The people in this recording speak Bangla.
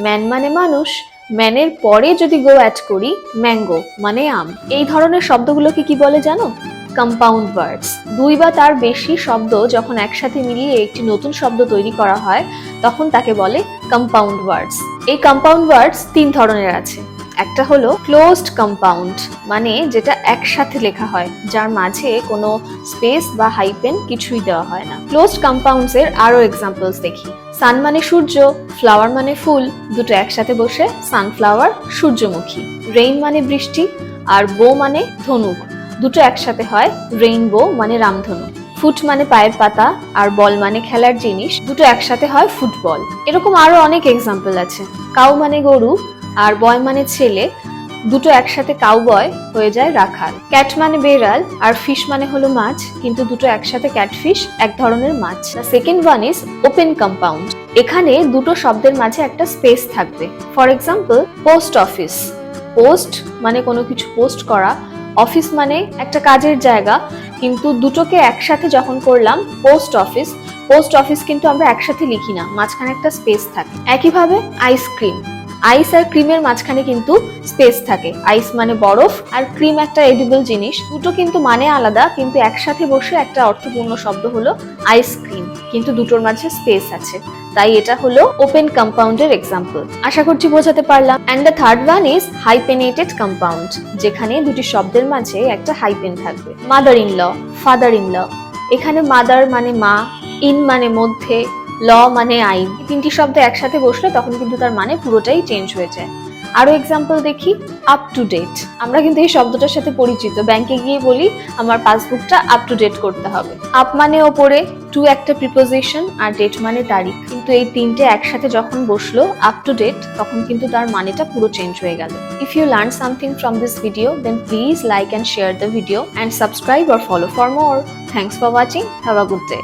ম্যান মানে মানুষ, ম্যানের পরে যদি গো অ্যাড করি ম্যাঙ্গো মানে আম। এই ধরনের শব্দগুলোকে কি বলে জানো? কম্পাউন্ড ওয়ার্ডস। দুই বা তার বেশি শব্দ যখন একসাথে মিলিয়ে একটি নতুন শব্দ তৈরি করা হয় তখন তাকে বলে কম্পাউন্ড ওয়ার্ডস। এই কম্পাউন্ড ওয়ার্ডস তিন ধরনের আছে। একটা হলো ক্লোজড কম্পাউন্ড, মানে যেটা একসাথে লেখা হয়, যার মাঝে কোনো স্পেস বা হাইপেন কিছুই দেওয়া হয় না। ক্লোজড কম্পাউন্ডস এর আরো এক্সাম্পলস দেখি। সান মানে সূর্য, ফ্লাওয়ার মানে ফুল, দুটো একসাথে বসে সানফ্লাওয়ার সূর্যমুখী। রেইন মানে বৃষ্টি, আর বো মানে ধনুক, দুটো একসাথে হয় রেইনবো মানে রামধনু। ফুট মানে পায়ের পাতা, আর বল মানে খেলার জিনিস, দুটো একসাথে হয় ফুটবল। এরকম আরো অনেক এক্সাম্পল আছে। কাউ মানে গরু, আর বয় মানে ছেলে, দুটো একসাথে কাউবয় হয়ে যায় রাখাল। ক্যাট মানে বেড়াল, আর ফিশ মানে হলো মাছ, কিন্তু দুটো একসাথে ক্যাটফিশ এক ধরনের মাছ। The second one is open compound. এখানে দুটো শব্দের মাঝে একটা স্পেস থাকবে। For example, post office. Post মানে কোনো কিছু পোস্ট করা, অফিস মানে একটা কাজের জায়গা, কিন্তু দুটোকে একসাথে যখন করলাম পোস্ট অফিস, পোস্ট অফিস কিন্তু আমরা একসাথে লিখি না, মাঝখানে একটা স্পেস থাকে। একইভাবে আইসক্রিম, আইস আর ক্রিমের মাঝখানে কিন্তু স্পেস থাকে। আইস মানে বরফ, আর ক্রিম একটা এডিবল জিনিস, দুটো কিন্তু মানে আলাদা, কিন্তু একসাথে বসে একটা অর্থপূর্ণ শব্দ হলো আইসক্রিম, কিন্তু দুটোর মাঝে স্পেস আছে, তাই এটা হলো ওপেন কম্পাউন্ডের এক্সাম্পল। আশা করছি বোঝাতে পারলাম। And the third one is hyphenated compound, যেখানে দুটি শব্দের মাঝে একটা হাইপেন থাকবে। Mother in law, father in law. এখানে মাদার মানে মা, ইন মানে মধ্যে, ল মানে আইন। তিনটি শব্দ একসাথে বসলে তখন কিন্তু তার মানে পুরোটাই চেঞ্জ হয়ে যায়। আরো এক্সাম্পল দেখি। আপ টু ডেট, আমরা কিন্তু এই শব্দটার সাথে পরিচিত। ব্যাংকে গিয়ে বলি আমার পাসবুকটা আপ টু ডেট করতে হবে। আপ মানে ওপরে, টু একটা প্রিপোজিশন, আর ডেট মানে তারিখ। কিন্তু এই তিনটে একসাথে যখন বসলো আপ টু ডেট, তখন কিন্তু তার মানেটা পুরো চেঞ্জ হয়ে গেল। If you learn something from this video, then please like and share the video and subscribe or follow for more. Thanks for watching. Have a good day.